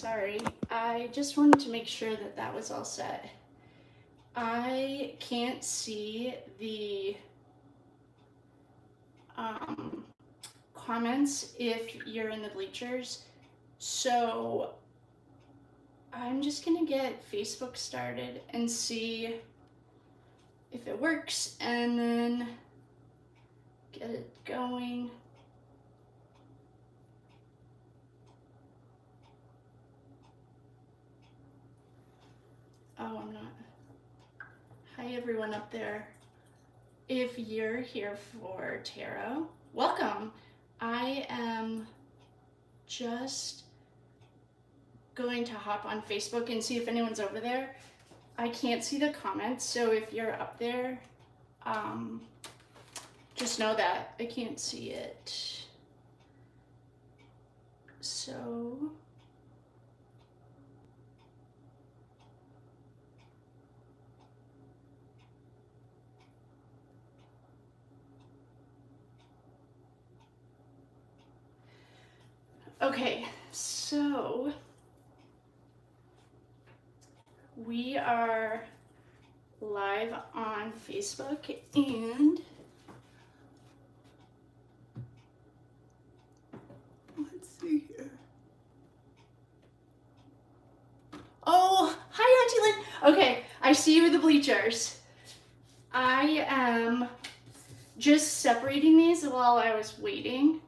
Sorry, I just wanted to make sure that that was all set. I can't see the comments if you're in the bleachers, so I'm just gonna get Facebook started and see if it works, and then get it going. Oh, I'm not. Hi everyone up there. If you're here for tarot, welcome. I am just going to hop on Facebook and see if anyone's over there. I can't see the comments, so if you're up there, just know that I can't see it. So okay, so we are live on Facebook, and let's see here. Oh, hi Auntie Lynn. Okay, I see you with the bleachers. I am just separating these while I was waiting.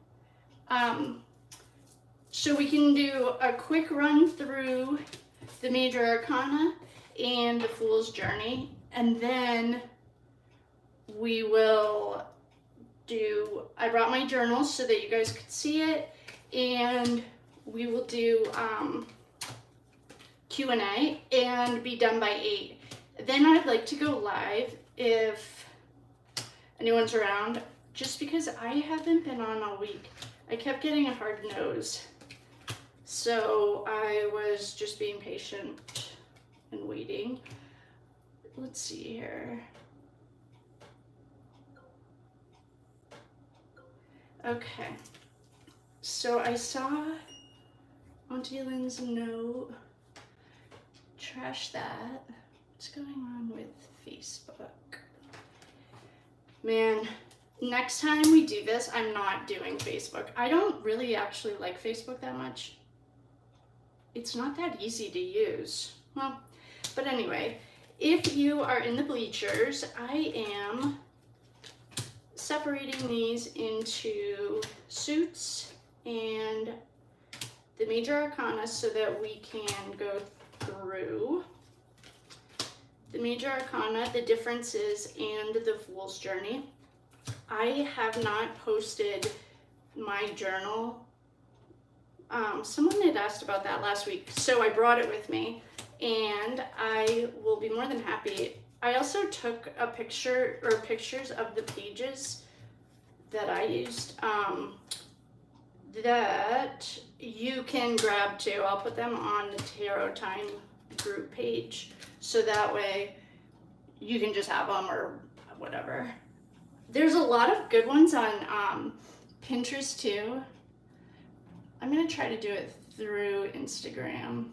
So we can do a quick run through the Major Arcana and the Fool's Journey, and then we will do, I brought my journals so that you guys could see it, and we will do Q&A and be done by 8. Then I'd like to go live if anyone's around, just because I haven't been on all week. I kept getting a hard nose, so I was just being patient and waiting. Let's see here. Okay, so I saw Auntie Lynn's note. Trash that. What's going on with Facebook? Man, next time we do this, I'm not doing Facebook. I don't really actually like Facebook that much. It's not that easy to use. Well, but anyway, if you are in the bleachers, I am separating these into suits and the Major Arcana so that we can go through the Major Arcana, the differences, and the Fool's Journey. I have not posted my journal. Someone had asked about that last week, so I brought it with me, and I will be more than happy. I also took a picture, or pictures of the pages that I used, that you can grab too. I'll put them on the Tarot Time group page, so that way you can just have them or whatever. There's a lot of good ones on Pinterest too. I'm gonna try to do it through Instagram.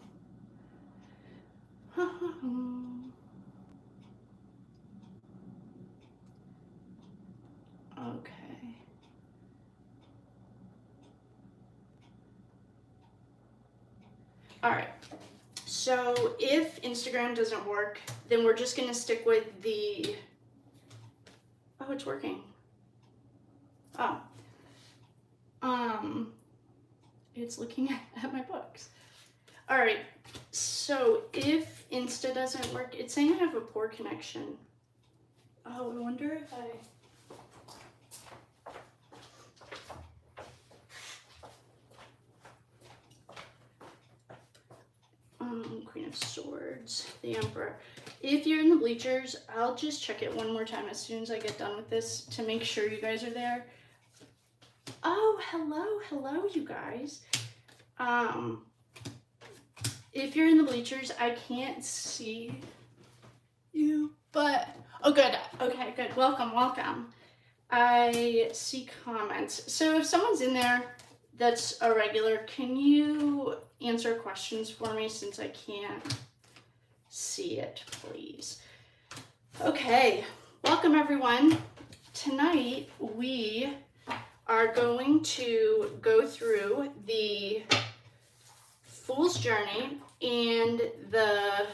Okay. All right. So if Instagram doesn't work, then we're just gonna stick with the, oh, it's working. Oh. It's looking at my books. All right, so if Insta doesn't work, it's saying I have a poor connection. Oh, I wonder if Queen of Swords, the Emperor. If you're in the bleachers, I'll just check it one more time as soon as I get done with this to make sure you guys are there. Oh, hello, you guys. If you're in the bleachers, I can't see you, but, oh good, okay, good, welcome. I see comments. So if someone's in there that's a regular, can you answer questions for me since I can't see it, please? Okay, welcome everyone. Tonight we are going to go through the Fool's Journey and the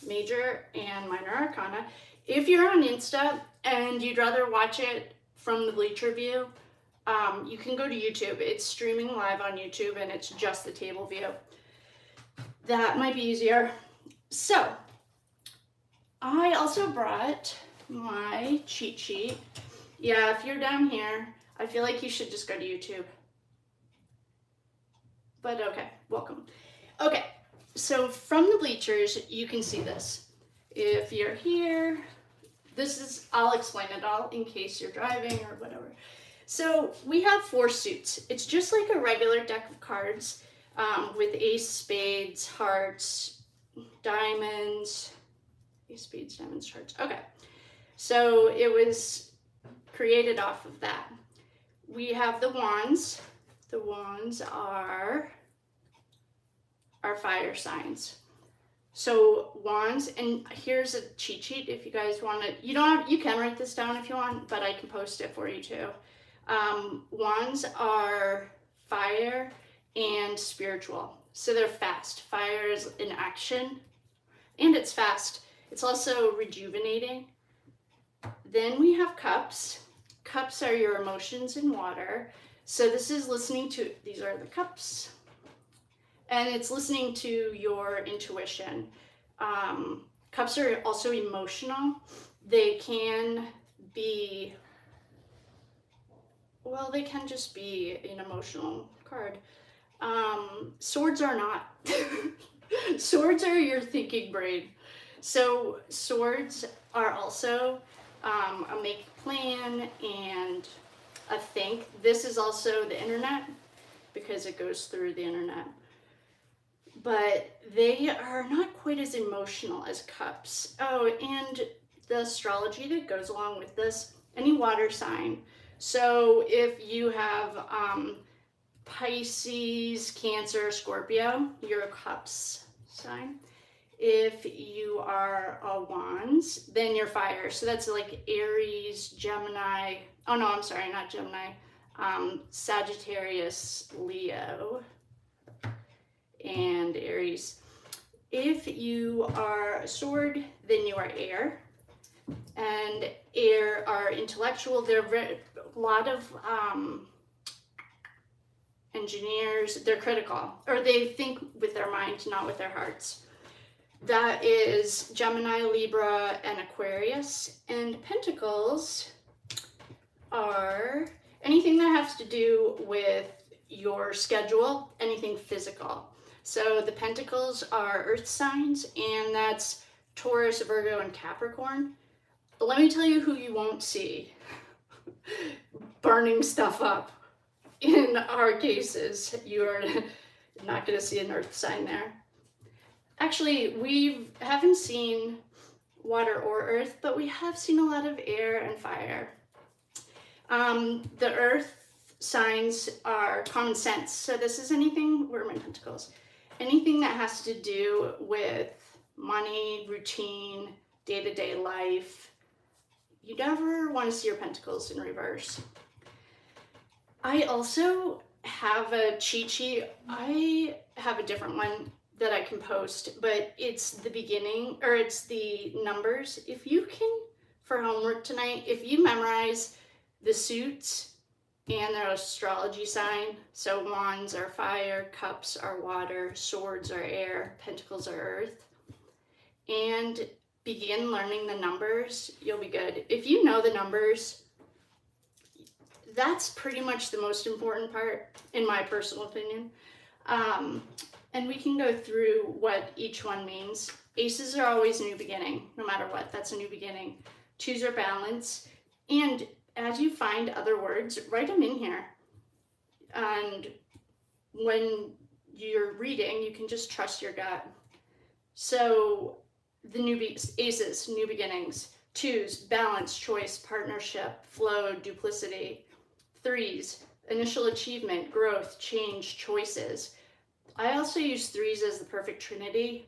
Major and Minor Arcana. If you're on Insta and you'd rather watch it from the bleacher view, you can go to YouTube. It's streaming live on YouTube and it's just the table view. That might be easier. So, I also brought my cheat sheet. Yeah, if you're down here, I feel like you should just go to YouTube. But okay, welcome. Okay, so from the bleachers, you can see this. If you're here, I'll explain it all in case you're driving or whatever. So we have 4 suits. It's just like a regular deck of cards with ace, spades, hearts, diamonds, ace, spades, diamonds, hearts. Okay, so it was created off of that. We have the wands. The wands are our fire signs. So wands, and here's a cheat sheet if you guys want to. You can write this down if you want, but I can post it for you too. Wands are fire and spiritual. So they're fast. Fire is in action and it's fast. It's also rejuvenating. Then we have cups. Cups are your emotions in water. So this is listening to, these are the cups. And it's listening to your intuition. Cups are also emotional. They can be, well, they can just be an emotional card. Swords are not. Swords are your thinking brain. So swords are also a make plan and a think. This is also the internet because it goes through the internet. But they are not quite as emotional as cups. Oh, and the astrology that goes along with this, any water sign. So if you have Pisces, Cancer, Scorpio, you're a cups sign. If you are a wands, then you're fire. So that's like Aries, Gemini. Oh no, I'm sorry, not Gemini. Sagittarius, Leo, and Aries. If you are a sword, then you are air. And air are intellectual. They're a lot of engineers. They're critical, or they think with their mind, not with their hearts. That is Gemini, Libra, and Aquarius. And pentacles are anything that has to do with your schedule, anything physical. So the pentacles are earth signs, and that's Taurus, Virgo, and Capricorn. But let me tell you who you won't see burning stuff up. In our cases, you are not going to see an earth sign there. Actually, we haven't seen water or earth, but we have seen a lot of air and fire. The earth signs are common sense. So this is anything, where are my pentacles? Anything that has to do with money, routine, day-to-day life. You never want to see your pentacles in reverse. I also have a cheat sheet. I have a different one that I can post, but it's the beginning, or it's the numbers. If you can, for homework tonight, if you memorize the suits and their astrology sign, so wands are fire, cups are water, swords are air, pentacles are earth, and begin learning the numbers, you'll be good. If you know the numbers, that's pretty much the most important part, in my personal opinion. And we can go through what each one means. Aces are always a new beginning, no matter what, that's a new beginning. 2s are balance. And as you find other words, write them in here. And when you're reading, you can just trust your gut. So the aces, new beginnings. 2s, balance, choice, partnership, flow, duplicity. 3s, initial achievement, growth, change, choices. I also use 3s as the perfect trinity.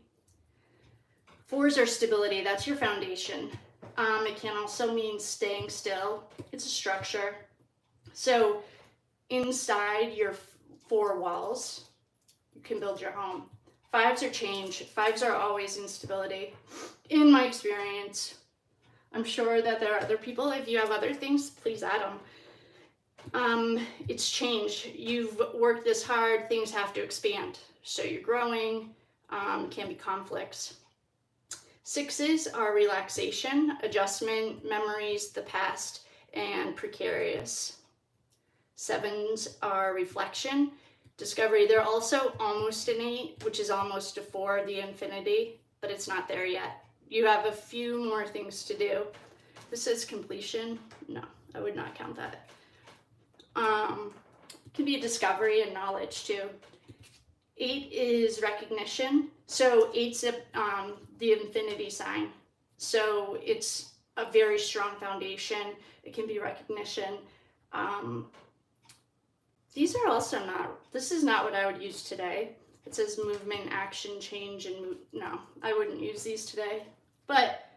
4s are stability, that's your foundation. It can also mean staying still. It's a structure. So inside your 4 walls, you can build your home. 5s are change. 5s are always instability. In my experience, I'm sure that there are other people. If you have other things, please add them. It's change. You've worked this hard, things have to expand. So you're growing, can be conflicts. 6s are relaxation, adjustment, memories, the past, and precarious. 7s are reflection, discovery. They're also almost an 8, which is almost a 4, the infinity, but it's not there yet. You have a few more things to do. This is completion. No, I would not count that. It can be discovery and knowledge too. 8 is recognition. So 8's the infinity sign. So it's a very strong foundation. It can be recognition. These are also not, this is not what I would use today. It says movement, action, change, and no, I wouldn't use these today, but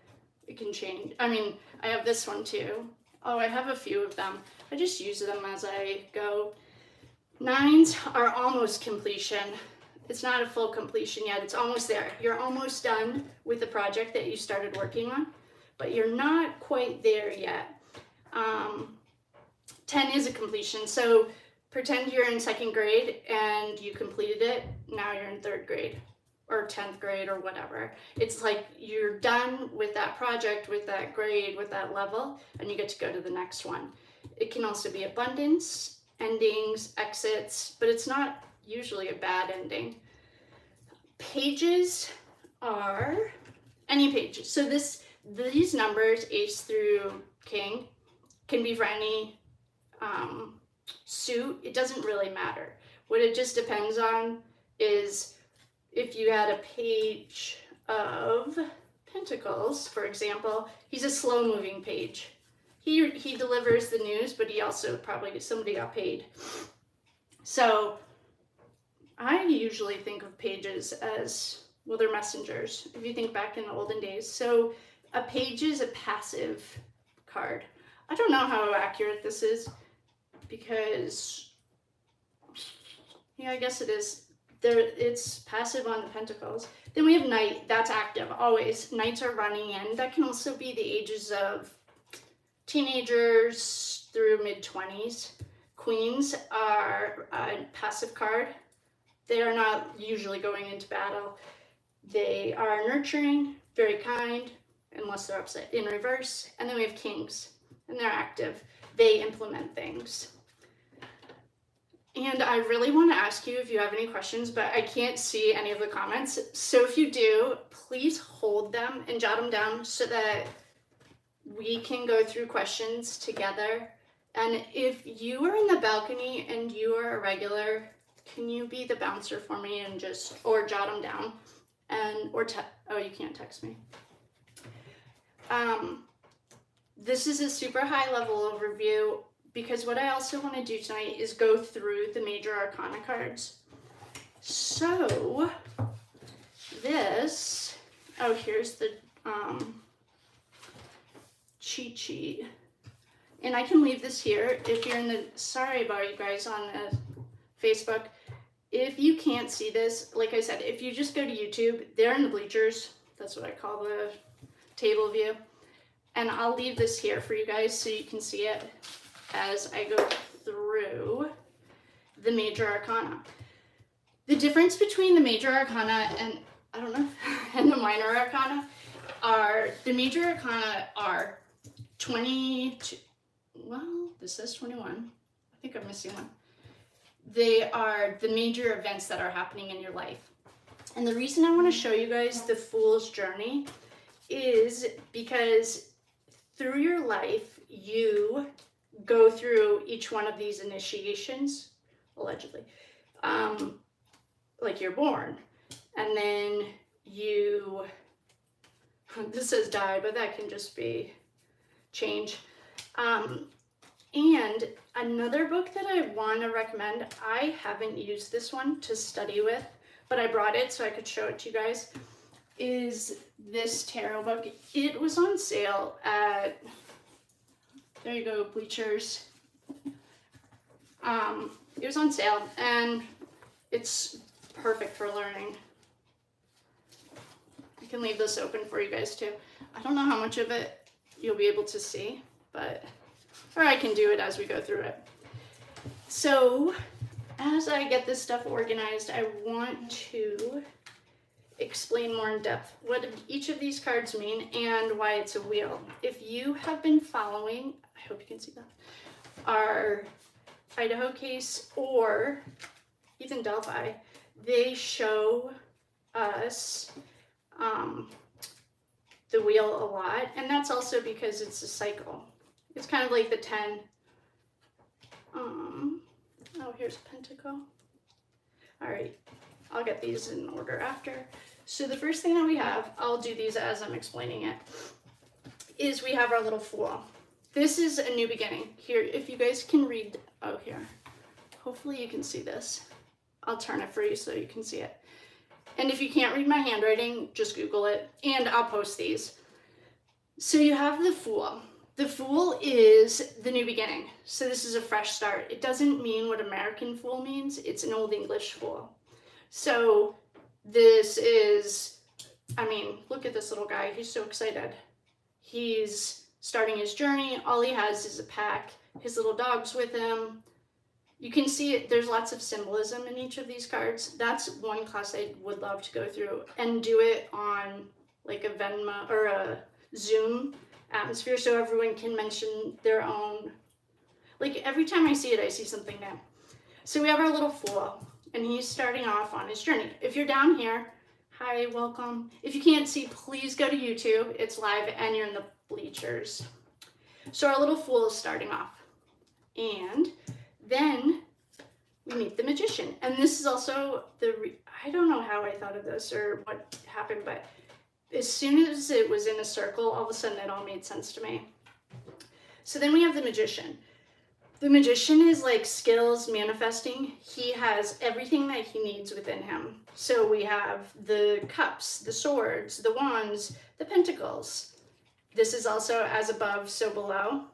it can change. I mean, I have this one too. Oh, I have a few of them. I just use them as I go. 9s are almost completion. It's not a full completion yet. It's almost there. You're almost done with the project that you started working on, but you're not quite there yet. 10 is a completion. So pretend you're in 2nd grade and you completed it. Now you're in 3rd grade or 10th grade or whatever. It's like you're done with that project, with that grade, with that level, and you get to go to the next one. It can also be abundance, endings, exits, but it's not usually a bad ending. Pages are any pages. So these numbers, ace through king, can be for any suit. It doesn't really matter. What it just depends on is if you had a page of pentacles, for example, he's a slow moving page. He delivers the news, but he also probably, somebody got paid. So I usually think of pages as, well, they're messengers, if you think back in the olden days. So a page is a passive card. I don't know how accurate this is because, yeah, I guess it is. It's passive on the pentacles. Then we have knight, that's active, always. Knights are running in. That can also be the ages of teenagers through mid-20s. Queens are a passive card. They are not usually going into battle. They are nurturing, very kind, unless they're upset in reverse. And then we have kings, and they're active. They implement things. And I really want to ask you if you have any questions, but I can't see any of the comments. So if you do, please hold them and jot them down so that we can go through questions together. And if you are in the balcony and you are a regular, can you be the bouncer for me and just, or jot them down and, oh, you can't text me. This is a super high level overview because what I also want to do tonight is go through the Major Arcana cards. So this, oh, here's the cheat sheet. And I can leave this here if you're in the, sorry about you guys on Facebook. If you can't see this, like I said, if you just go to YouTube, they're in the bleachers. That's what I call the table view. And I'll leave this here for you guys so you can see it as I go through the Major Arcana. The difference between the Major Arcana and, I don't know, and the Minor Arcana are, the Major Arcana are 22, well, this says 21. I think I'm missing one. They are the major events that are happening in your life. And the reason I want to show you guys the Fool's Journey is because through your life, you go through each one of these initiations, allegedly. Like you're born, and then you, this says die, but that can just be change. And another book that I want to recommend, I haven't used this one to study with, but I brought it so I could show it to you guys, is this tarot book. It was on sale at, there you go, Bleachers. It was on sale, and it's perfect for learning. I can leave this open for you guys too. I don't know how much of it you'll be able to see, but, or I can do it as we go through it. So as I get this stuff organized, I want to explain more in depth what each of these cards mean and why it's a wheel. If you have been following, I hope you can see that, our Idaho case or even Delphi, they show us the wheel a lot, and that's also because it's a cycle. It's kind of like the 10. Oh, here's a pentacle. All right, I'll get these in order after. So the first thing that we have, I'll do these as I'm explaining it, is we have our little fool. This is a new beginning. Here, if you guys can read, oh, here. Hopefully you can see this. I'll turn it for you so you can see it. And if you can't read my handwriting, just Google it, and I'll post these. So you have the Fool. The Fool is the new beginning. So this is a fresh start. It doesn't mean what American Fool means. It's an Old English Fool. So this is, I mean, look at this little guy. He's so excited. He's starting his journey. All he has is a pack. His little dog's with him. You can see it, there's lots of symbolism in each of these cards. That's one class I would love to go through and do it on like a Venmo or a Zoom atmosphere so everyone can mention their own. Like every time I see it, I see something new. So we have our little Fool, and he's starting off on his journey. If you're down here, hi, welcome. If you can't see, please go to YouTube. It's live and you're in the bleachers. So our little Fool is starting off. And then we meet the Magician. And this is also I don't know how I thought of this or what happened, but as soon as it was in a circle, all of a sudden it all made sense to me. So then we have the Magician. The Magician is like skills manifesting. He has everything that he needs within him. So we have the cups, the swords, the wands, the pentacles. This is also as above, so below.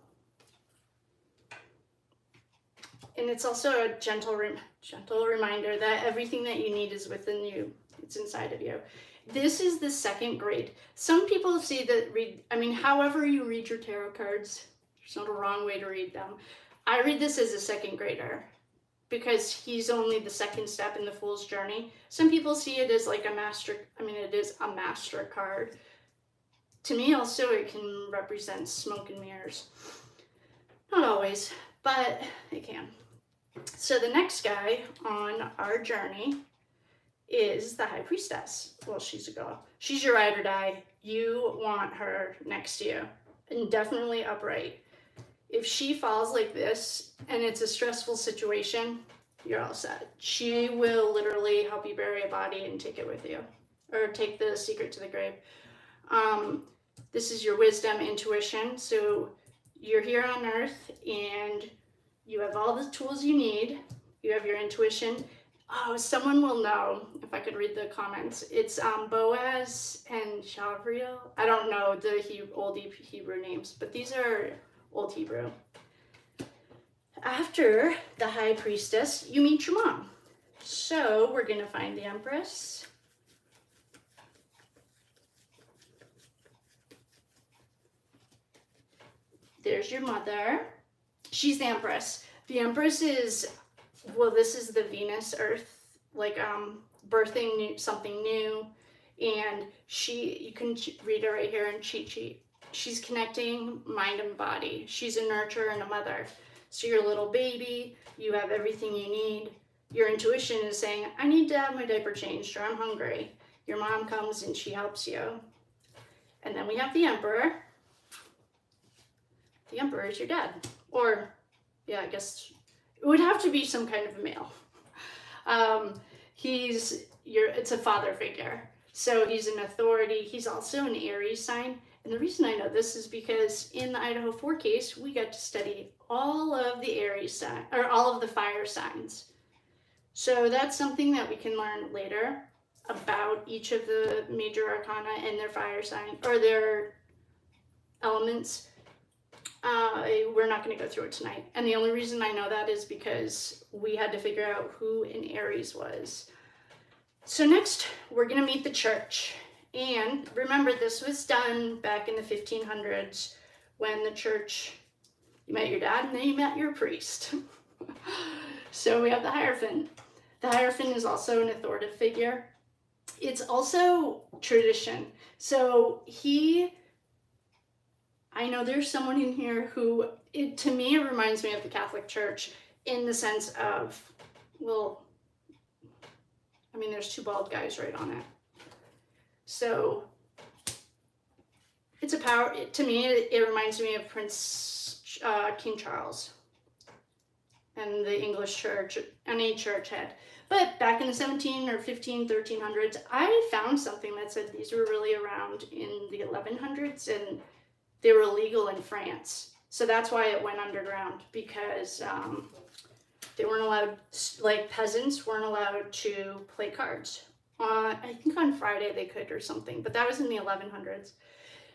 And it's also a gentle reminder that everything that you need is within you. It's inside of you. This is the second grade. Some people see that however you read your tarot cards, there's not a wrong way to read them. I read this as a second grader because he's only the second step in the Fool's journey. Some people see it as like a master, it is a master card. To me also it can represent smoke and mirrors. Not always, but it can. So the next guy on our journey is the High Priestess. Well, she's a girl. She's your ride or die. You want her next to you, and definitely upright. If she falls like this and it's a stressful situation, you're all set. She will literally help you bury a body and take it with you, or take the secret to the grave. This is your wisdom, intuition. So you're here on earth and you have all the tools you need. You have your intuition. Oh, someone will know if I could read the comments. It's Boaz and Shavriel. I don't know the old Hebrew names, but these are Old Hebrew. After the High Priestess, you meet your mom. So we're going to find the Empress. There's your mother. She's the Empress. The Empress is, well, this is the Venus Earth, like birthing something new. And you can read it right here in cheat sheet. She's connecting mind and body. She's a nurturer and a mother. So your little baby, you have everything you need. Your intuition is saying, I need to have my diaper changed, or I'm hungry. Your mom comes and she helps you. And then we have the Emperor. The Emperor is your dad. Or, yeah, I guess it would have to be some kind of a male. It's a father figure. So he's an authority. He's also an Aries sign. And the reason I know this is because in the Idaho 4 case, we got to study all of the Aries sign, or all of the fire signs. So that's something that we can learn later about each of the major arcana and their fire sign, or their elements. We're not going to go through it tonight. And the only reason I know that is because we had to figure out who in Aries was. So next, we're going to meet the church. And remember, this was done back in the 1500s when the church, you met your dad and then you met your priest. So we have the Hierophant. The Hierophant is also an authoritative figure. It's also tradition. So I know there's someone in here who, to me, it reminds me of the Catholic Church in the sense of, well, I mean, there's two bald guys right on it. So it's a power, to me, it reminds me of King Charles and the English church, any church had. But back in the 1300s, I found something that said these were really around in the 1100s, and they were illegal in France. So that's why it went underground, because they weren't allowed, like peasants weren't allowed to play cards. I think on Friday they could or something, but that was in the 1100s.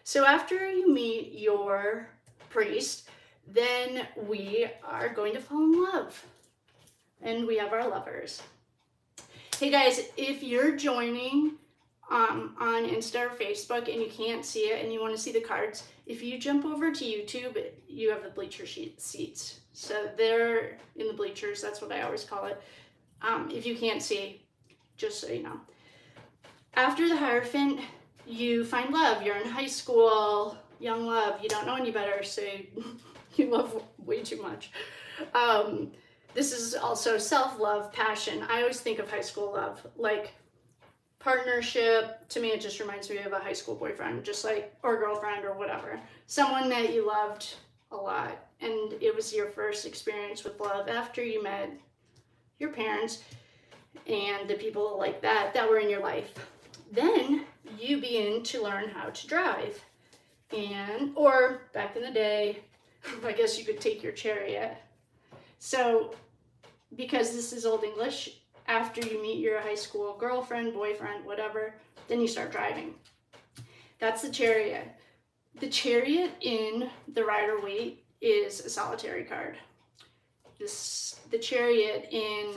So after you meet your priest, then we are going to fall in love. And we have our lovers. Hey guys, if you're joining on Insta or Facebook and you can't see it and you want to see the cards, if you jump over to YouTube, you have the bleacher seats. So they're in the bleachers, that's what I always call it. If you can't see, just so you know. After the Hierophant, you find love. You're in high school, young love. You don't know any better, so you love way too much. This is also self-love, passion. I always think of high school love, like partnership. To me, it just reminds me of a high school boyfriend, just like, or girlfriend or whatever. Someone that you loved a lot, and it was your first experience with love after you met your parents and the people like that were in your life. Then you begin to learn how to drive. Or back in the day, I guess you could take your chariot. So, because this is Old English, after you meet your high school girlfriend, boyfriend, whatever, then you start driving. That's the chariot. The chariot in the Rider-Waite is a solitary card. The chariot in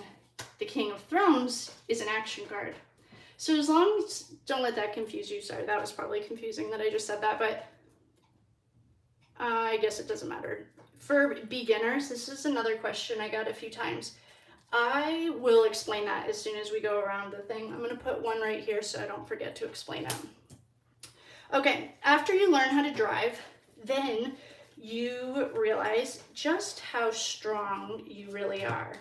the King of Thrones is an action card. So as long as, don't let that confuse you. Sorry, that was probably confusing that I just said that, but I guess it doesn't matter. For beginners, this is another question I got a few times. I will explain that as soon as we go around the thing. I'm going to put one right here so I don't forget to explain it. Okay, after you learn how to drive, then you realize just how strong you really are.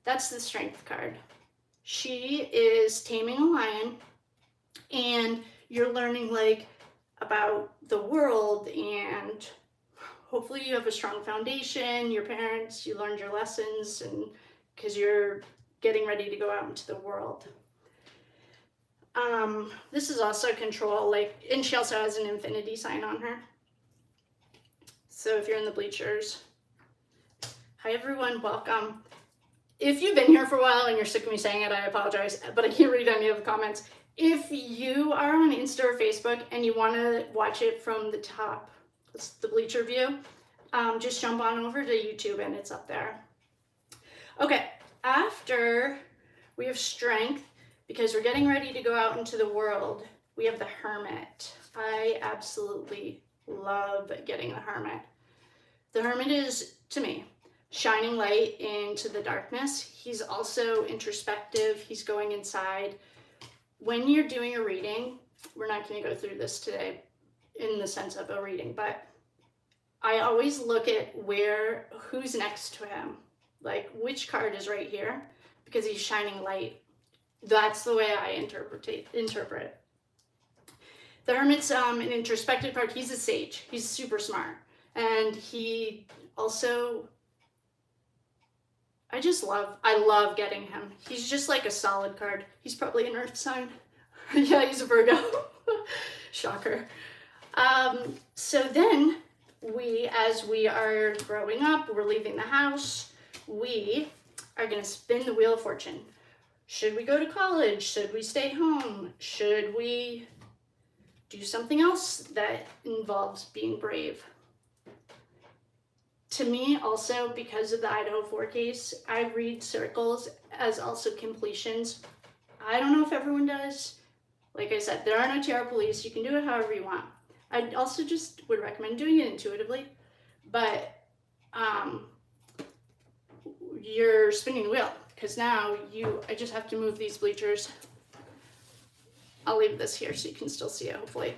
That's the Strength card. She is taming a lion, and you're learning like about the world, and hopefully you have a strong foundation. Your parents, you learned your lessons, and because you're getting ready to go out into the world. This is also control, like, and she also has an infinity sign on her. So if you're in the bleachers, hi everyone, welcome. If you've been here for a while and you're sick of me saying it, I apologize, but I can't read any of the comments. If you are on Insta or Facebook and you want to watch it from the top, it's the bleacher view, just jump on over to YouTube and it's up there. Okay, after we have Strength, because we're getting ready to go out into the world, we have the Hermit. I absolutely love getting the Hermit. The Hermit is, to me, shining light into the darkness. He's also introspective. He's going inside. When you're doing a reading, we're not going to go through this today in the sense of a reading, but I always look at who's next to him, like which card is right here, because he's shining light. That's the way I interpret. The Hermit's an introspective card. He's a sage. He's super smart, and he also, I love getting him. He's just like a solid card. He's probably an earth sign. Yeah, he's a Virgo. Shocker. So then as we are growing up, we're leaving the house, we are going to spin the wheel of fortune. Should we go to college? Should we stay home? Should we do something else that involves being brave? To me, also, because of the Idaho 4 case, I read circles as also completions. I don't know if everyone does. Like I said, there are no tarot police. You can do it however you want. I also just would recommend doing it intuitively, but you're spinning the wheel, because now I just have to move these bleachers. I'll leave this here so you can still see it, hopefully.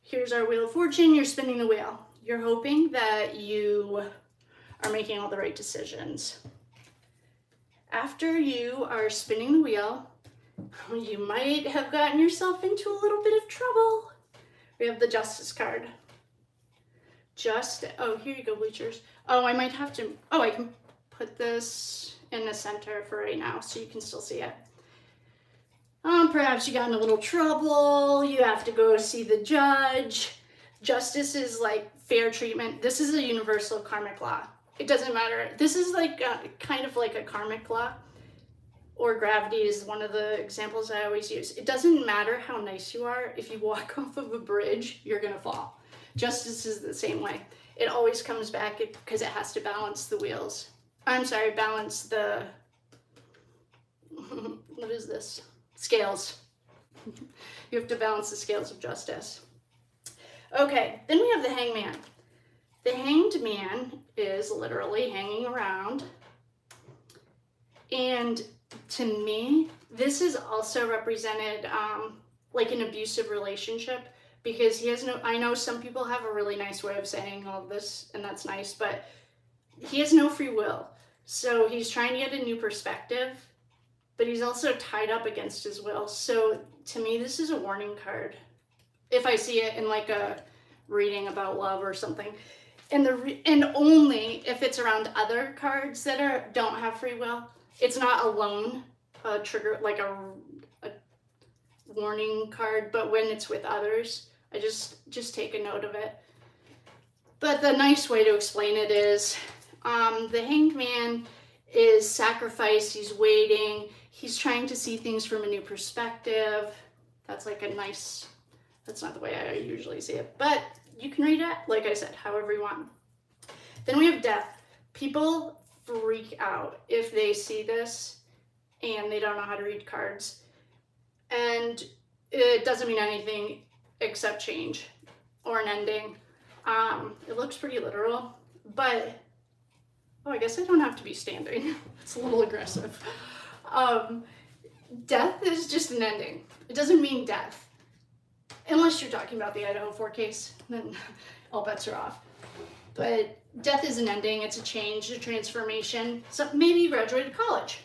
Here's our Wheel of Fortune. You're spinning the wheel. You're hoping that you are making all the right decisions. After you are spinning the wheel, you might have gotten yourself into a little bit of trouble. We have the Justice card. Oh, here you go, bleachers. Oh, I might have to, I can put this in the center for right now so you can still see it. Perhaps you got in a little trouble. You have to go see the judge. Justice is like fair treatment. This is a universal karmic law. It doesn't matter. This is like kind of like a karmic law, or gravity is one of the examples I always use. It doesn't matter how nice you are. If you walk off of a bridge, you're gonna fall. Justice is the same way. It always comes back because it has to balance the wheels. Balance the, what is this? Scales. You have to balance the scales of justice. Okay, then we have the Hangman. The Hanged Man is literally hanging around. And to me, this is also represented like an abusive relationship, because I know some people have a really nice way of saying all this, and that's nice, but he has no free will. So he's trying to get a new perspective, but he's also tied up against his will. So to me, this is a warning card. If I see it in like a reading about love or something, and only if it's around other cards that don't have free will. It's not alone a trigger, like a warning card, but when it's with others, I just take a note of it. But the nice way to explain it is, the Hanged Man is sacrifice. He's waiting. He's trying to see things from a new perspective. That's like that's not the way I usually see it, but you can read it, like I said, however you want. Then we have Death. People freak out if they see this and they don't know how to read cards. And it doesn't mean anything except change or an ending. It looks pretty literal, but I guess I don't have to be standing. It's a little aggressive. Death is just an ending. It doesn't mean death. Unless you're talking about the Idaho 4 case, then all bets are off. But death is an ending. It's a change, a transformation. So maybe you graduated college,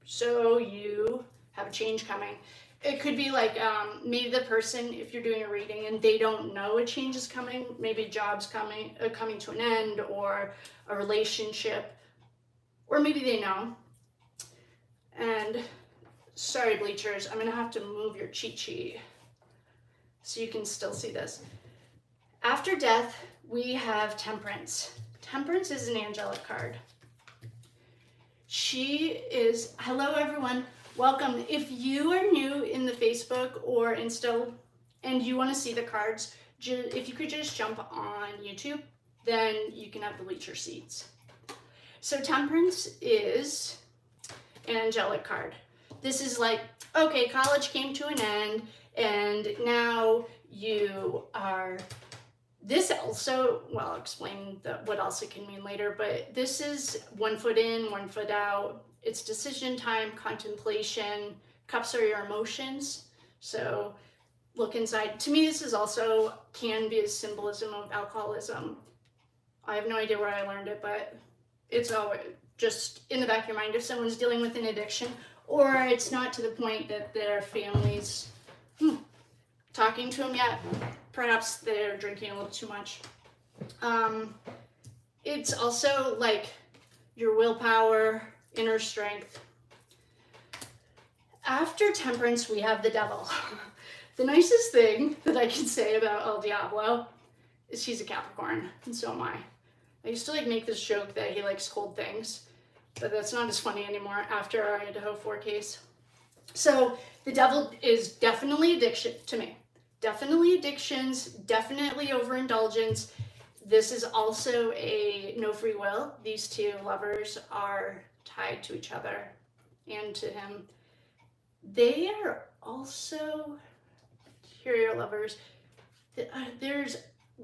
so you have a change coming. It could be like maybe the person, if you're doing a reading and they don't know a change is coming, maybe a job's coming to an end, or a relationship, or maybe they know. And sorry, bleachers, I'm gonna have to move your cheat sheet so you can still see this. After Death, we have Temperance. Temperance is an angelic card. Hello everyone, welcome. If you are new in the Facebook or Insta and you want to see the cards, if you could just jump on YouTube, then you can have the bleacher seats. So Temperance is an angelic card. This is like, okay, college came to an end, and now you are, this also, well, I'll explain what else it can mean later, but this is 1 foot in, 1 foot out. It's decision time, contemplation. Cups are your emotions. So look inside. To me, this is also can be a symbolism of alcoholism. I have no idea where I learned it, but it's always just in the back of your mind if someone's dealing with an addiction, or it's not to the point that their family's talking to them yet. Perhaps they're drinking a little too much. It's also like your willpower, inner strength. After Temperance, we have the Devil. The nicest thing that I can say about El Diablo is he's a Capricorn, and so am I. I used to like make this joke that he likes cold things, but that's not as funny anymore after our Idaho 4 case. So the Devil is definitely addiction to me. Definitely addictions, definitely overindulgence. This is also a no free will. These two lovers are tied to each other and to him. They are also hero lovers. There's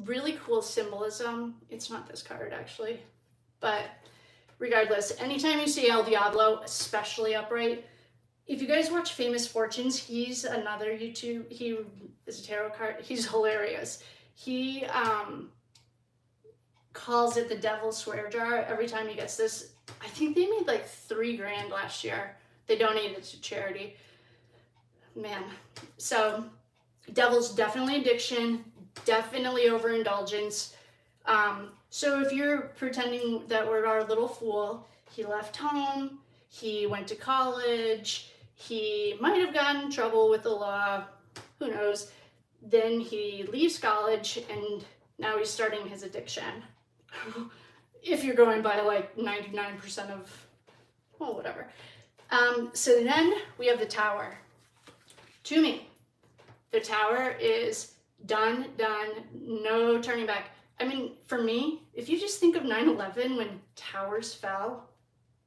really cool symbolism. It's not this card actually, but regardless, anytime you see El Diablo, especially upright, if you guys watch Famous Fortunes, he's another YouTube, he is a tarot card, he's hilarious. He calls it the Devil's Swear Jar every time he gets this. I think they made like $3 grand last year. They donated it to charity. Man, so Devil's definitely addiction, definitely overindulgence. So if you're pretending that we're our little fool, he left home, he went to college, he might have gotten in trouble with the law, who knows, then he leaves college and now he's starting his addiction. If you're going by like 99% of, well, whatever. So then we have the Tower. To me, the Tower is done, no turning back. I mean, for me, if you just think of 9/11 when towers fell,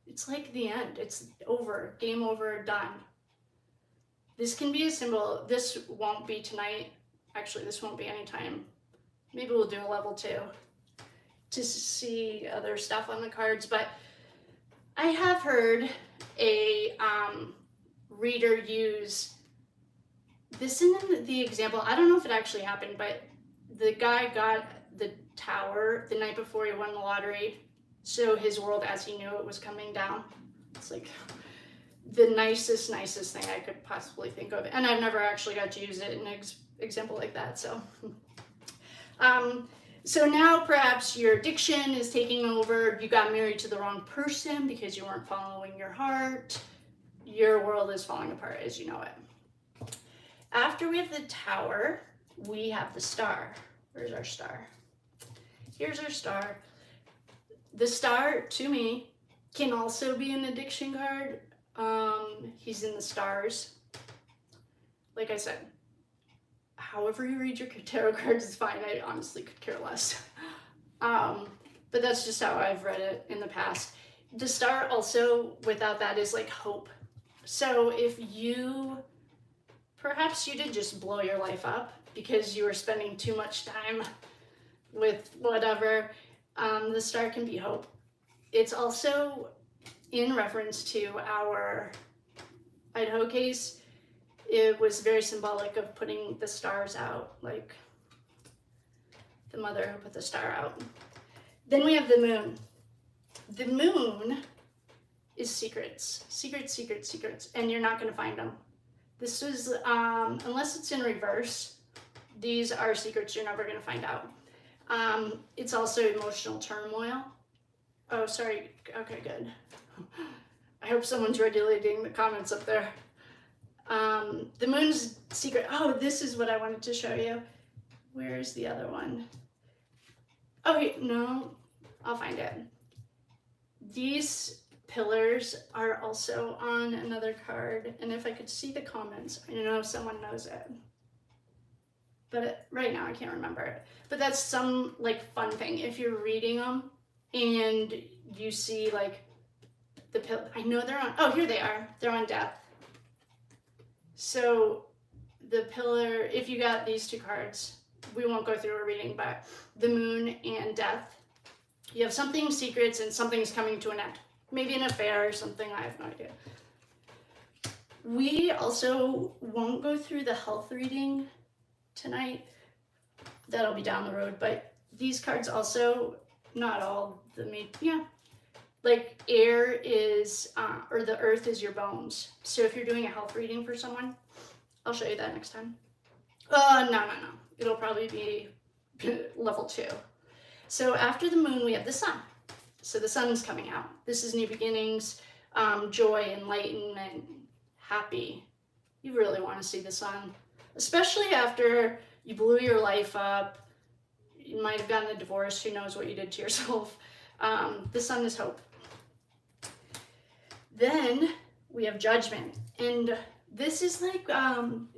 it's like the end. It's over, game over, done. This can be a symbol. This won't be tonight. Actually, this won't be anytime. Maybe we'll do a level 2 to see other stuff on the cards, but I have heard a reader use this in the example. I don't know if it actually happened, but the guy got the Tower the night before he won the lottery, so his world as he knew it was coming down. It's like the nicest thing I could possibly think of, and I've never actually got to use it in an example like that. So so now perhaps your addiction is taking over. You got married to the wrong person because you weren't following your heart. Your world is falling apart as you know it. After we have the Tower, we have the Star. Where's our Star? Here's our Star. The Star, to me, can also be an addiction card. He's in the stars. Like I said, however you read your tarot cards is fine. I honestly could care less. But that's just how I've read it in the past. The Star also, without that, is like hope. So if you, perhaps you did just blow your life up because you were spending too much time with whatever, the Star can be hope. It's also in reference to our Idaho case. It was very symbolic of putting the stars out, like the mother who put the star out. Then we have the Moon. The Moon is secrets, and you're not going to find them. This is, unless it's in reverse, these are secrets you're never going to find out. It's also emotional turmoil. Oh, sorry. Okay, good. I hope someone's regulating the comments up there. The Moon's secret. Oh, this is what I wanted to show you. Where is the other one? Oh, no, I'll find it. These pillars are also on another card, and if I could see the comments, I know someone knows it. But right now I can't remember it. But that's some like fun thing. If you're reading them and you see like the pillar, I know they're on, oh, here they are. They're on Death. So the pillar, if you got these two cards, we won't go through a reading, but the Moon and Death, you have something secrets and something's coming to an end. Maybe an affair or something, I have no idea. We also won't go through the health reading tonight. That'll be down the road, but these cards also, not all, like air is, or the earth is your bones. So if you're doing a health reading for someone, I'll show you that next time. No. It'll probably be level 2. So after the Moon, we have the Sun. So the Sun's coming out. This is new beginnings, joy, enlightenment, happy. You really want to see the sun, especially after you blew your life up. You might have gotten a divorce. Who knows what you did to yourself? The sun is hope. Then we have judgment. And this is like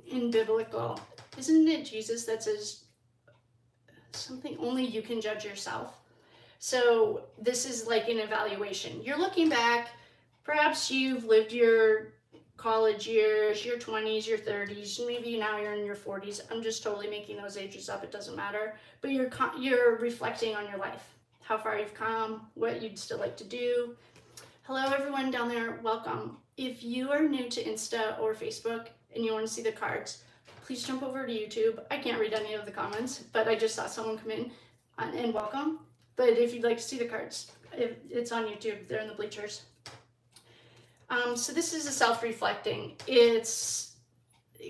in biblical, isn't it Jesus that says something, only you can judge yourself? So this is like an evaluation. You're looking back, perhaps you've lived your college years, your 20s, your 30s, maybe now you're in your 40s. I'm just totally making those ages up, it doesn't matter. But you're reflecting on your life, how far you've come, what you'd still like to do. Hello everyone down there, welcome. If you are new to Insta or Facebook and you want to see the cards, please jump over to YouTube. I can't read any of the comments, but I just saw someone come in and welcome. But if you'd like to see the cards, it's on YouTube, they're in the bleachers. So this is a self-reflecting. It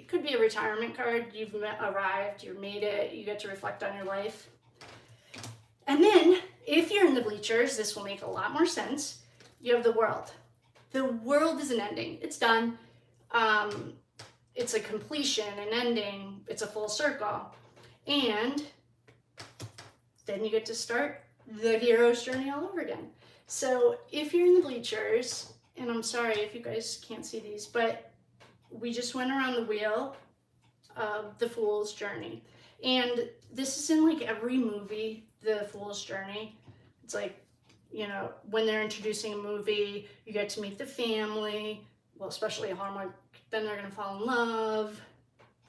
could be a retirement card. You've arrived, you've made it, you get to reflect on your life. And then if you're in the bleachers, this will make a lot more sense. You have the world. The world is an ending. It's done. It's a completion, an ending. It's a full circle. And then you get to start the hero's journey all over again. So if you're in the bleachers, and I'm sorry if you guys can't see these, but we just went around the wheel of the Fool's Journey. And this is in like every movie, the Fool's Journey. It's like, you know, when they're introducing a movie, you get to meet the family, well, especially Hallmark, then they're gonna fall in love.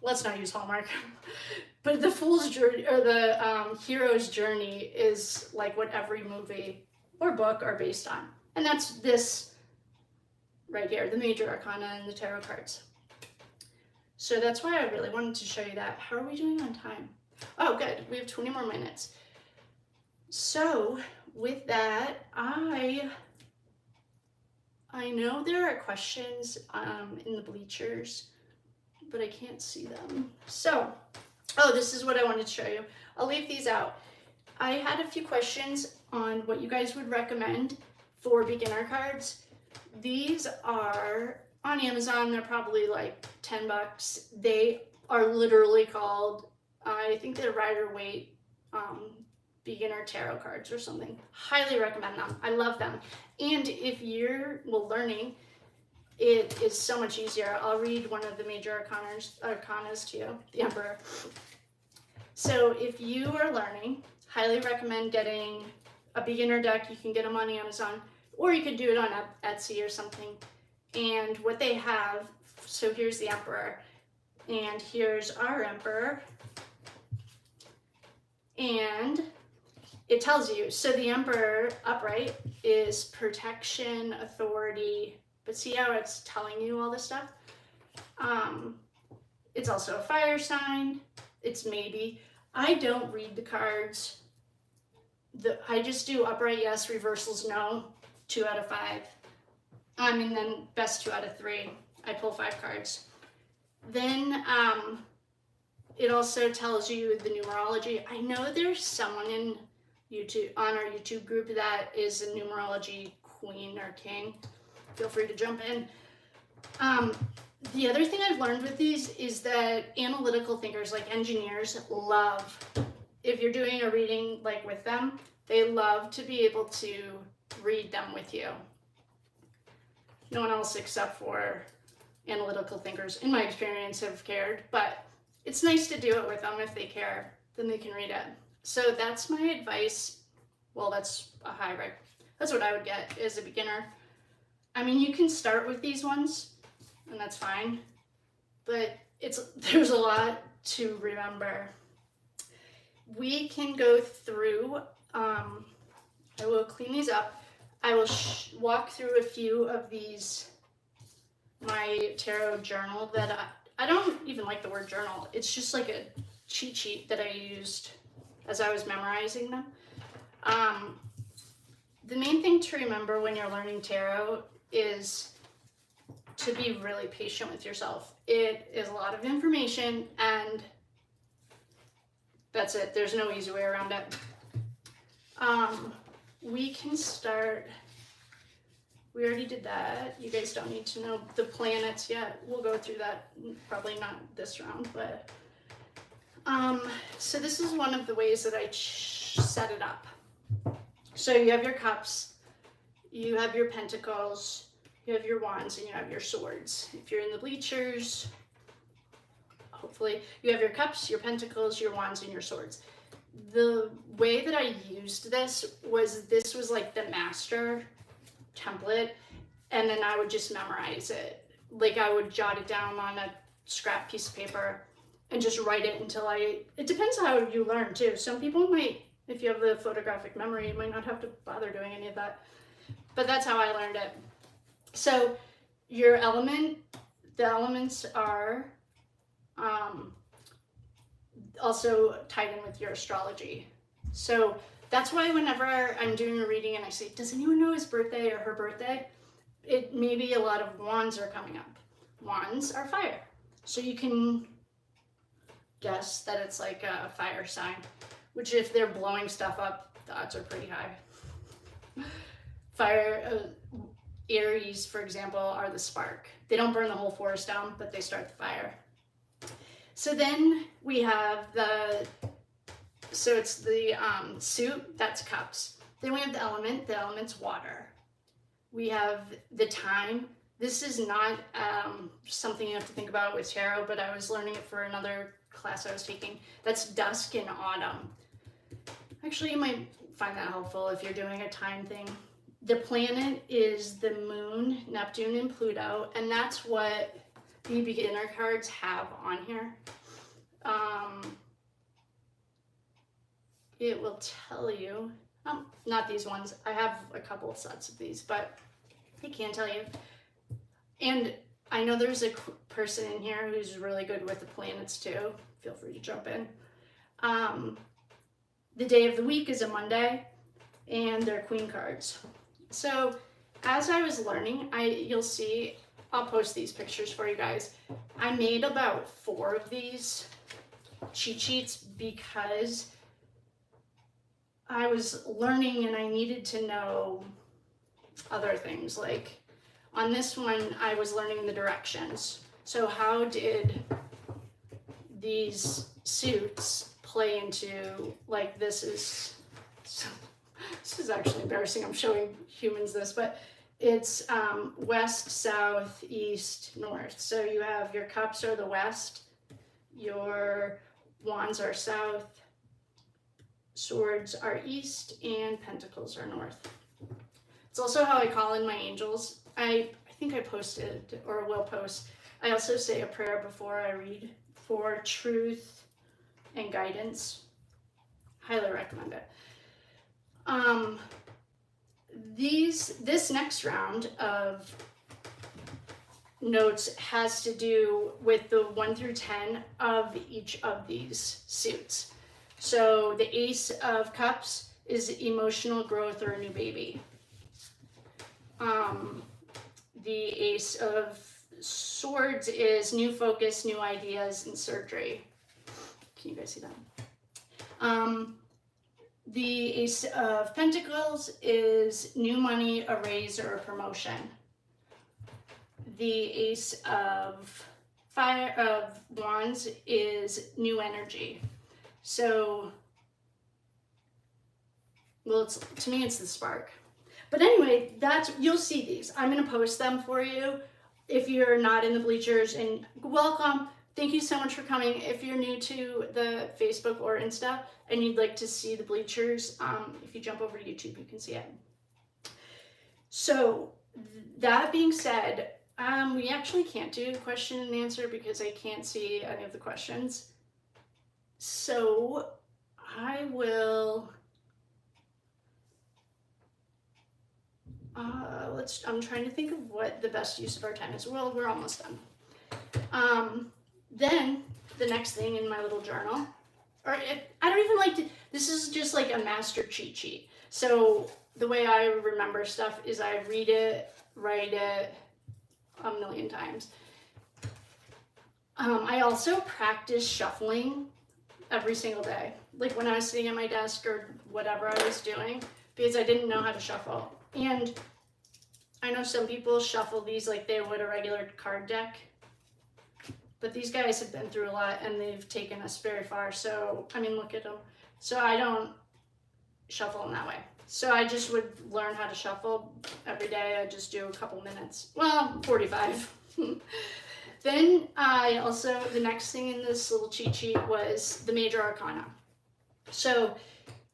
Let's not use Hallmark. But the Fool's Journey, or the hero's journey, is like what every movie or book are based on. And that's this right here, the Major Arcana and the tarot cards. So that's why I really wanted to show you that. How are we doing on time? Oh, good, we have 20 more minutes. So with that, I know there are questions in the bleachers, but I can't see them. So, oh, this is what I wanted to show you. I'll leave these out. I had a few questions on what you guys would recommend for beginner cards. These are on Amazon. They're probably like 10 bucks. They are literally called, I think they're Rider Waite beginner tarot cards or something. Highly recommend them. I love them. And if you're learning, it is so much easier. I'll read one of the Major Arcanas to you, the Emperor. So if you are learning, highly recommend getting a beginner deck. You can get them on Amazon, or you could do it on Etsy or something. And what they have, so here's the Emperor, and here's our Emperor. And it tells you, so the Emperor upright is protection, authority, but see how it's telling you all this stuff? It's also a fire sign. It's maybe. I don't read the cards. I just do upright yes, reversals no, 2 out of 5. And then best 2 out of 3. I pull 5 cards. Then it also tells you the numerology. I know there's someone in YouTube, on our YouTube group, that is a numerology queen or king. Feel free to jump in. The other thing I've learned with these is that analytical thinkers, like engineers, love, if you're doing a reading like with them, they love to be able to read them with you. No one else except for analytical thinkers, in my experience, have cared, but it's nice to do it with them. If they care, then they can read it. So that's my advice. Well, that's a high rank. That's what I would get as a beginner. I mean, you can start with these ones, and that's fine, but there's a lot to remember. We can go through, I will clean these up. I will walk through a few of these, my tarot journal that I don't even like the word journal. It's just like a cheat sheet that I used as I was memorizing them. The main thing to remember when you're learning tarot is to be really patient with yourself. It is a lot of information, and that's it. There's no easy way around it. We can start We already did that. You guys don't need to know the planets yet. We'll go through that, probably not this round, but so this is one of the ways that I set it up. So you have your cups, you have your pentacles, you have your wands, and you have your swords. If you're in the bleachers, hopefully you have your cups, your pentacles, your wands, and your swords. The way that I used this was like the master template, and then I would just memorize it. Like I would jot it down on a scrap piece of paper and just write it until it depends how you learn too. Some people might, if you have the photographic memory, you might not have to bother doing any of that. But that's how I learned it. So your the elements are also tied in with your astrology. So that's why whenever I'm doing a reading and I say, does anyone know his birthday or her birthday? It maybe a lot of wands are coming up. Wands are fire. So you can guess that it's like a fire sign, which if they're blowing stuff up, the odds are pretty high. Fire, Aries, for example, are the spark. They don't burn the whole forest down, but they start the fire. So then we have so it's the suit, that's cups. Then we have the element's water. We have the time. This is not something you have to think about with tarot, but I was learning it for another class I was taking. That's dusk and autumn. Actually, you might find that helpful if you're doing a time thing. The planet is the moon, Neptune, and Pluto, and that's what the beginner cards have on here. It will tell you, not these ones, I have a couple of sets of these, but it can tell you. And I know there's a person in here who's really good with the planets too. Feel free to jump in. The day of the week is a Monday, and they're queen cards. So as I was learning, you'll see, I'll post these pictures for you guys. I made about 4 of these cheat sheets because I was learning and I needed to know other things. Like on this one, I was learning the directions. So how did these suits play into, like, this is actually embarrassing. I'm showing humans this, but it's west, south, east, north. So you have your cups are the west, your wands are south, swords are east, and pentacles are north. It's also how I call in my angels. I think I posted or will post. I also say a prayer before I read for truth and guidance. Highly recommend it. This next round of notes has to do with the 1 through 10 of each of these suits. So the Ace of Cups is emotional growth or a new baby. The Ace of Swords is new focus, new ideas, and surgery. Can you guys see that? The Ace of Pentacles is new money, a raise, or a promotion. The Ace of Wands is new energy. So, well, to me, it's the spark. But anyway, you'll see these. I'm going to post them for you if you're not in the bleachers. And welcome. Thank you so much for coming. If you're new to the Facebook or Insta and you'd like to see the bleachers, if you jump over to YouTube, you can see it. So that being said, we actually can't do question and answer because I can't see any of the questions. So I will, I'm trying to think of what the best use of our time is. Well, we're almost done. Then the next thing in my little journal, I don't even like to, this is just like a master cheat sheet. So the way I remember stuff is I read it, write it a million times. I also practice shuffling every single day. Like when I was sitting at my desk or whatever I was doing, because I didn't know how to shuffle. And I know some people shuffle these like they would a regular card deck, but these guys have been through a lot and they've taken us very far. So, I mean, look at them. So I don't shuffle them that way. So I just would learn how to shuffle every day. I just do a couple minutes. Well, 45. Then I also, the next thing in this little cheat sheet was the Major Arcana. So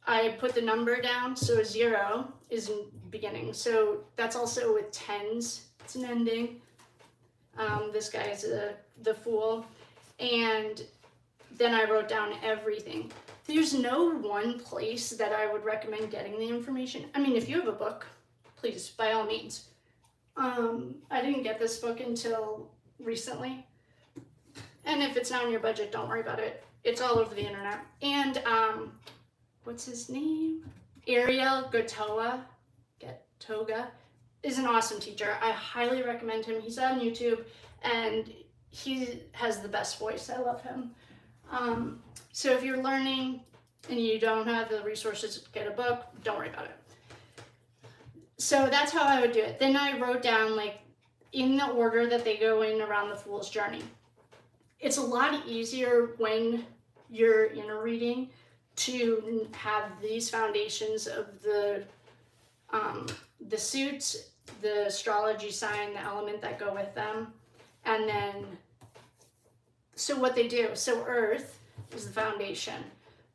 I put the number down, so 0 is in beginning. So that's also with 10s, it's an ending. This guy is the Fool. And then I wrote down everything. There's no one place that I would recommend getting the information. I mean, if you have a book, please, by all means. I didn't get this book until recently. And if it's not in your budget, don't worry about it. It's all over the internet. And what's his name? Ariel Gatoga is an awesome teacher. I highly recommend him. He's on YouTube and he has the best voice. I love him. So if you're learning and you don't have the resources to get a book, don't worry about it. So that's how I would do it. Then I wrote down like in the order that they go in around the Fool's Journey. It's a lot easier when you're in a reading to have these foundations of the suits, the astrology sign, the element that go with them, and then so what they do. So Earth is the foundation.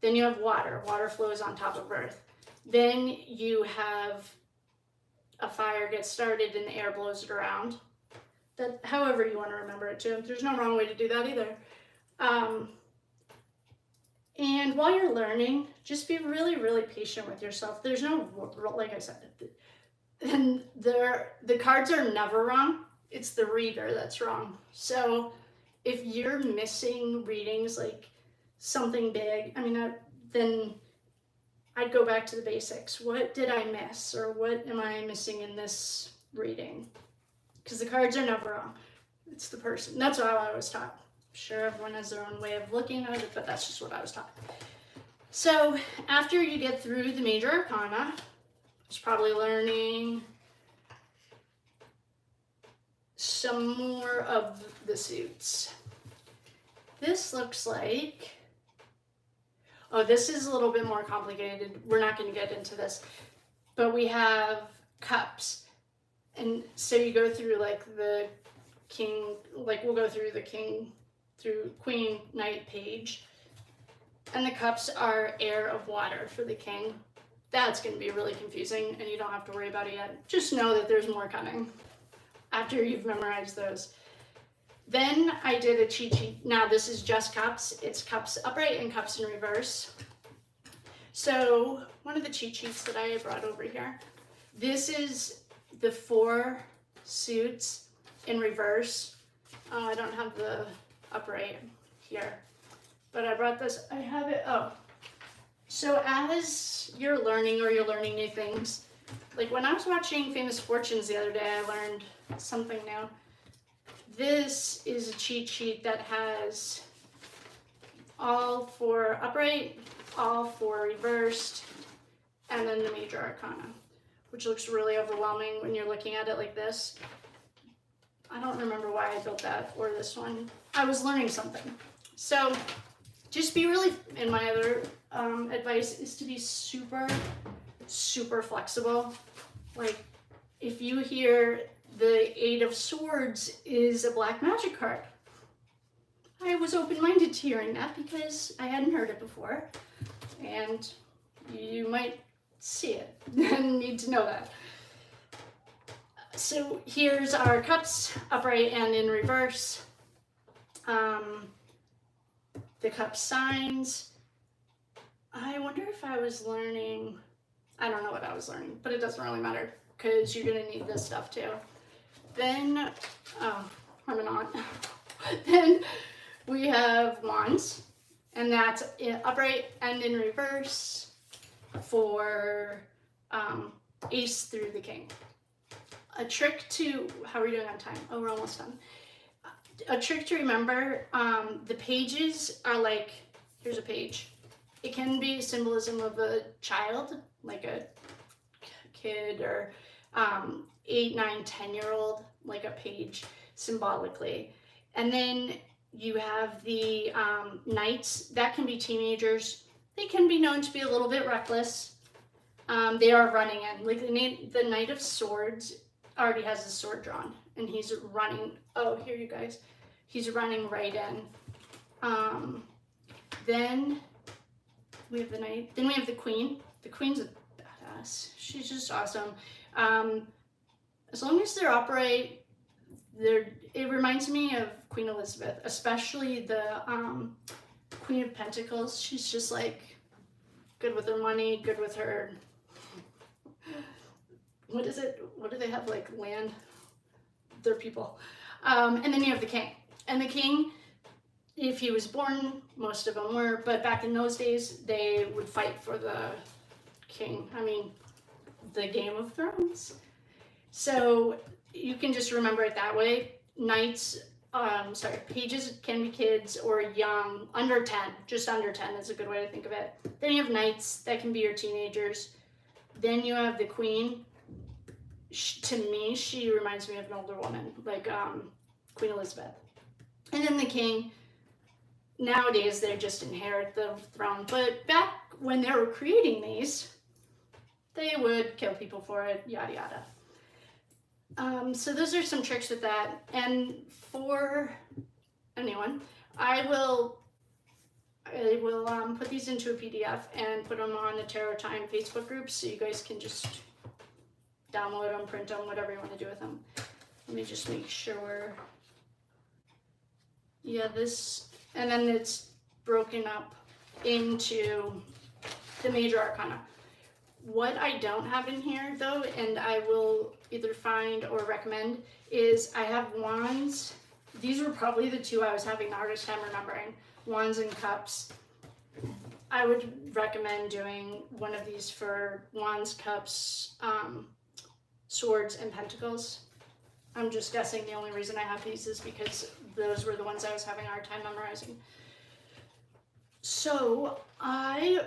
Then you have water. Water flows on top of Earth. Then you have a fire gets started and the air blows it around. That, however you want to remember it too. There's no wrong way to do that either. And while you're learning, just be really, really patient with yourself. There's no, like I said, and the cards are never wrong. It's the reader that's wrong. So if you're missing readings, like something big, I mean, then I'd go back to the basics. What did I miss? Or what am I missing in this reading? Because the cards are never wrong. It's the person. That's how I was taught. I'm sure everyone has their own way of looking at it, but that's just what I was taught. So after you get through the Major Arcana, it's probably learning some more of the suits. This looks like, oh, this is a little bit more complicated. We're not going to get into this, but we have cups. And so you go through like the king, like we'll go through the king, through queen, knight, page. And the cups are air of water for the king. That's going to be really confusing and you don't have to worry about it yet. Just know that there's more coming after you've memorized those. Then I did a cheat sheet. Now this is just cups. It's cups upright and cups in reverse. So one of the cheat sheets that I brought over here, this is the 4 suits in reverse. Oh, I don't have the upright here, but I brought this. I have it. Oh, so as you're learning or you're learning new things, like when I was watching Famous Fortunes the other day, I learned something new. This is a cheat sheet that has all 4 upright, all 4 reversed, and then the Major Arcana, which looks really overwhelming when you're looking at it like this. I don't remember why I built that or this one. I was learning something. So just be really, and my other advice is to be super, super flexible. Like if you hear the 8 of Swords is a black magic card, I was open-minded to hearing that because I hadn't heard it before. And you might see it and need to know that. So here's our cups, upright and in reverse. The cup signs. I wonder if I was learning, I don't know what I was learning, but it doesn't really matter because you're gonna need this stuff too. Then, oh, I'm not. Then we have wands, and that's upright and in reverse for ace through the king. A trick to, how are we doing on time? Oh, we're almost done. A trick to remember, the pages are like, here's a page. It can be symbolism of a child, like a kid, or 8, 9, 10-year-old, like a page symbolically. And then you have the knights. That can be teenagers. They can be known to be a little bit reckless. They are running in. Like the Knight of Swords already has his sword drawn, and he's running. Oh, here you guys. He's running right in. Then we have the knight. Then we have the queen. The queen's a badass. She's just awesome. As long as they're upright, it reminds me of Queen Elizabeth, especially the Queen of Pentacles. She's just like good with her money, good with her. What is it? What do they have, like land? They're people. And then you have the king. And the king, if he was born, most of them were, but back in those days, they would fight for the king. I mean, the Game of Thrones. So you can just remember it that way. Knights, pages can be kids or young, under 10, just under 10 is a good way to think of it. Then you have knights, that can be your teenagers. Then you have the queen. To me, she reminds me of an older woman, like Queen Elizabeth. And then the king, nowadays they just inherit the throne, but back when they were creating these, they would kill people for it, yada yada. So those are some tricks with that. And for anyone, I will put these into a PDF and put them on the Tarot Time Facebook group, so you guys can just download them, print them, whatever you want to do with them. Let me just make sure. Yeah, this, and then it's broken up into the Major Arcana. What I don't have in here though, and I will either find or recommend, is I have wands. These were probably the two I was having the hardest time remembering. Wands and cups. I would recommend doing one of these for wands, cups, swords, and pentacles. I'm just guessing the only reason I have these is because those were the ones I was having a hard time memorizing. So I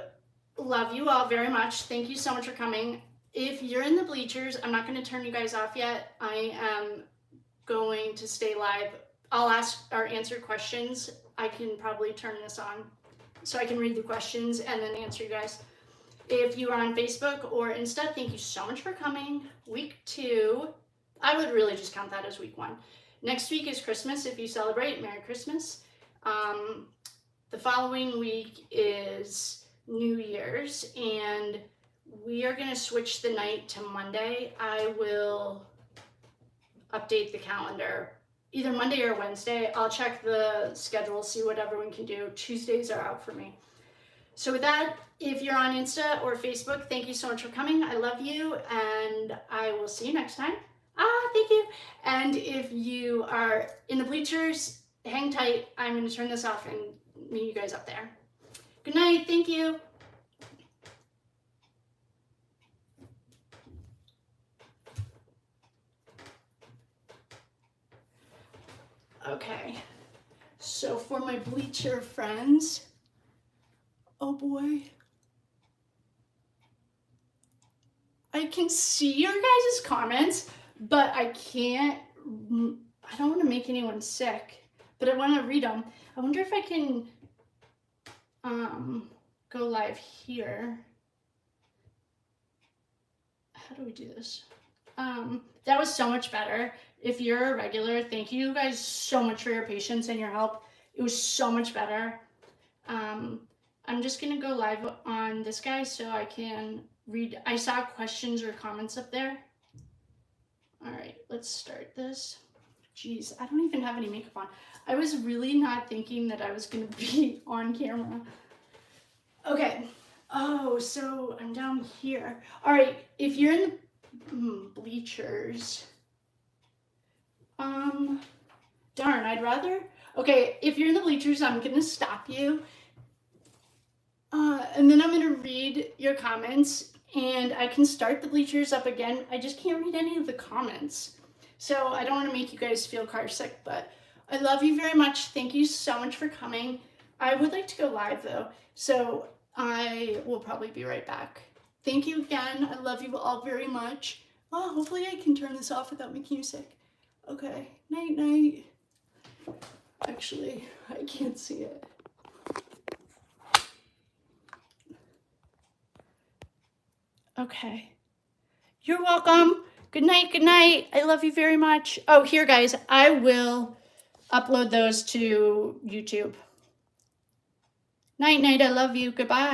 love you all very much. Thank you so much for coming. If you're in the bleachers, I'm not going to turn you guys off yet. I am going to stay live. I'll ask or answer questions. I can probably turn this on so I can read the questions and then answer you guys. If you are on Facebook or Insta, thank you so much for coming. Week 2, I would really just count that as week 1. Next week is Christmas. If you celebrate, Merry Christmas. The following week is New Year's, and we are going to switch the night to Monday. I will update the calendar either Monday or Wednesday. I'll check the schedule, see what everyone can do. Tuesdays are out for me. So with that, if you're on Insta or Facebook, thank you so much for coming. I love you, and I will see you next time. Thank you. And if you are in the bleachers, hang tight. I'm going to turn this off and meet you guys up there. Good night. Thank you. Okay. So for my bleacher friends, oh boy. I can see your guys' comments, but I can't, I don't want to make anyone sick, but I want to read them. I wonder if I can go live here. How do we do this? That was so much better. If you're a regular, thank you guys so much for your patience and your help. It was so much better. I'm just gonna go live on this guy so I can read. I saw questions or comments up there. All right, let's start this. Jeez, I don't even have any makeup on. I was really not thinking that I was gonna be on camera. Okay, oh, so I'm down here. All right, if you're in the bleachers, darn, I'd rather, okay, if you're in the bleachers, I'm gonna stop you. And then I'm gonna read your comments, and I can start the bleachers up again. I just can't read any of the comments. So I don't want to make you guys feel car sick, but I love you very much. Thank you so much for coming. I would like to go live though, so I will probably be right back. Thank you again. I love you all very much. Oh, hopefully I can turn this off without making you sick. Okay, night, night. Actually, I can't see it. Okay. You're welcome. Good night, good night. I love you very much. Oh, here, guys, I will upload those to YouTube. Night, night, I love you. Goodbye.